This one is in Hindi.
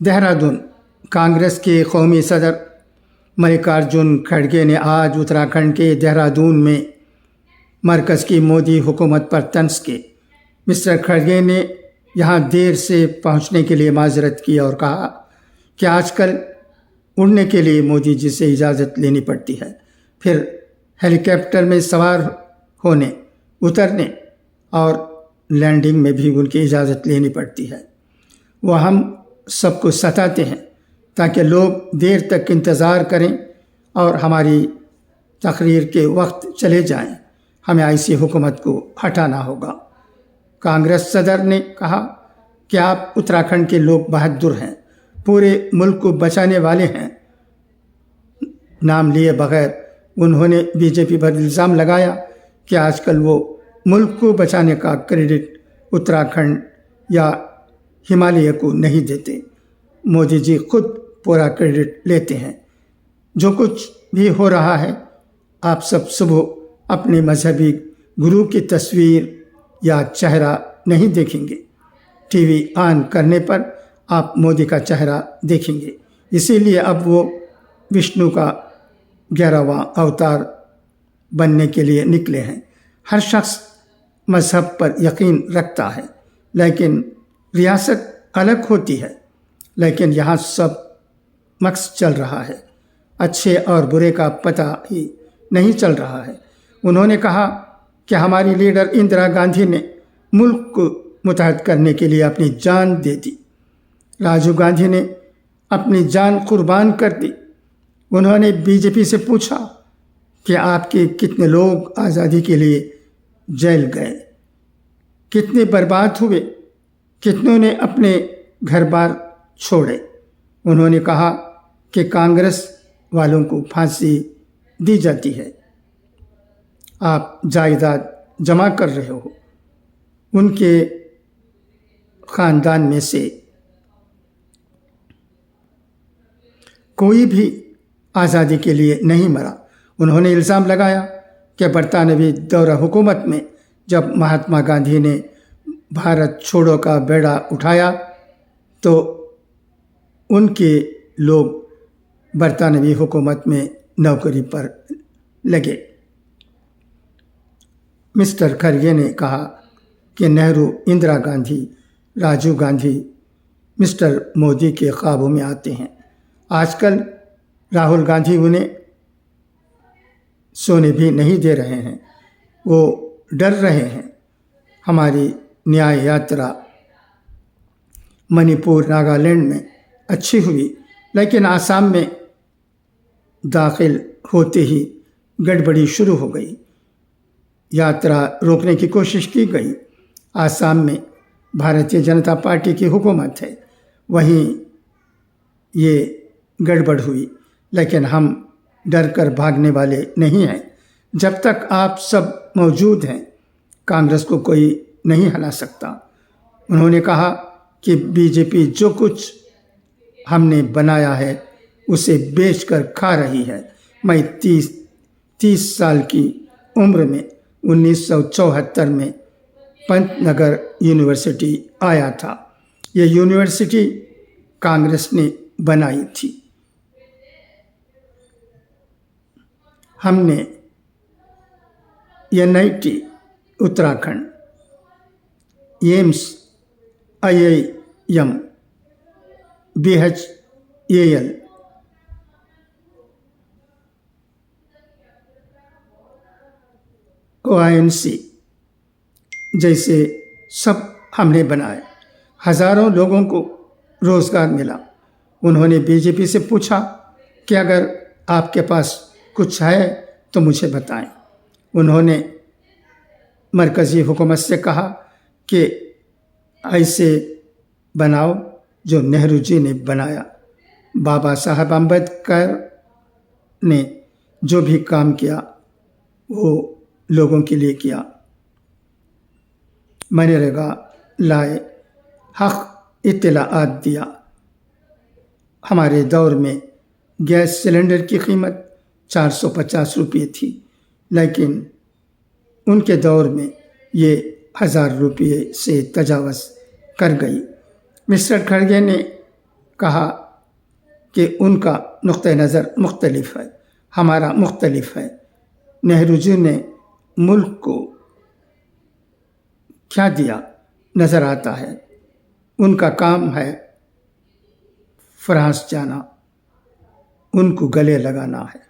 देहरादून। कांग्रेस के कौमी सदर मल्लिकार्जुन खड़गे ने आज उत्तराखंड के देहरादून में मरकज़ की मोदी हुकूमत पर तंज की। मिस्टर खड़गे ने यहाँ देर से पहुँचने के लिए माजरत की और कहा कि आजकल उड़ने के लिए मोदी जी से इजाज़त लेनी पड़ती है, फिर हेलीकॉप्टर में सवार होने, उतरने और लैंडिंग में भी उनकी इजाज़त लेनी पड़ती है। वो हम सबको सताते हैं ताकि लोग देर तक इंतज़ार करें और हमारी तकरीर के वक्त चले जाएं। हमें ऐसी हुकूमत को हटाना होगा। कांग्रेस सदर ने कहा कि आप उत्तराखंड के लोग बहादुर हैं, पूरे मुल्क को बचाने वाले हैं। नाम लिए बगैर उन्होंने बीजेपी पर इल्ज़ाम लगाया कि आजकल वो मुल्क को बचाने का क्रेडिट उत्तराखंड या हिमालय को नहीं देते। मोदी जी खुद पूरा क्रेडिट लेते हैं। जो कुछ भी हो रहा है, आप सब सुबह अपने मजहबी गुरु की तस्वीर या चेहरा नहीं देखेंगे। टीवी ऑन करने पर आप मोदी का चेहरा देखेंगे। इसीलिए अब वो विष्णु का 11वां अवतार बनने के लिए निकले हैं। हर शख्स मजहब पर यकीन रखता है, लेकिन रियासत अलग होती है। लेकिन यहाँ सब मक्स चल रहा है, अच्छे और बुरे का पता ही नहीं चल रहा है। उन्होंने कहा कि हमारी लीडर इंदिरा गांधी ने मुल्क को मुत्तहद करने के लिए अपनी जान दे दी। राजीव गांधी ने अपनी जान कुर्बान कर दी। उन्होंने बीजेपी से पूछा कि आपके कितने लोग आज़ादी के लिए जेल गए, कितने बर्बाद हुए, कितनों ने अपने घर बार छोड़े। उन्होंने कहा कि कांग्रेस वालों को फांसी दी जाती है, आप जायदाद जमा कर रहे हो। उनके ख़ानदान में से कोई भी आज़ादी के लिए नहीं मरा। उन्होंने इल्ज़ाम लगाया कि बरतानवी दौर हुकूमत में जब महात्मा गांधी ने भारत छोड़ो का बेड़ा उठाया तो उनके लोग बरतानवी हुकूमत में नौकरी पर लगे। मिस्टर खड़गे ने कहा कि नेहरू, इंदिरा गांधी, राजीव गांधी मिस्टर मोदी के ख्वाबों में आते हैं। आजकल राहुल गांधी उन्हें सोने भी नहीं दे रहे हैं, वो डर रहे हैं। हमारी न्याय यात्रा मणिपुर, नागालैंड में अच्छी हुई, लेकिन आसाम में दाखिल होते ही गड़बड़ी शुरू हो गई। यात्रा रोकने की कोशिश की गई। आसाम में भारतीय जनता पार्टी की हुकूमत है, वहीं ये गड़बड़ हुई, लेकिन हम डर कर भागने वाले नहीं हैं। जब तक आप सब मौजूद हैं, कांग्रेस को कोई नहीं हरा सकता। उन्होंने कहा कि बीजेपी जो कुछ हमने बनाया है उसे बेचकर खा रही है। मैं 30 साल की उम्र में 1974 में पंतनगर यूनिवर्सिटी आया था। ये यूनिवर्सिटी कांग्रेस ने बनाई थी। हमने NIT Uttarakhand, AIIMS, IIM, BHAL, OINC जैसे सब हमने बनाए। हज़ारों लोगों को रोज़गार मिला। उन्होंने बीजेपी से पूछा कि अगर आपके पास कुछ है तो मुझे बताएं। उन्होंने मरकज़ी हुकूमत से कहा कि ऐसे बनाओ जो नेहरू जी ने बनाया। बाबा साहब अम्बेडकर ने जो भी काम किया वो लोगों के लिए किया। मनरेगा लाए, हक इत्तलाआत दिया। हमारे दौर में गैस सिलेंडर की कीमत 450 रुपये थी, लेकिन उनके दौर में ये 1000 रुपये से तजावज़ कर गई। मिस्टर खड़गे ने कहा कि उनका नुक्ते नज़र मुख्तलिफ है, हमारा मुख्तलिफ है। नेहरू जी ने मुल्क को क्या दिया नज़र आता है। उनका काम है फ्रांस जाना, उनको गले लगाना है।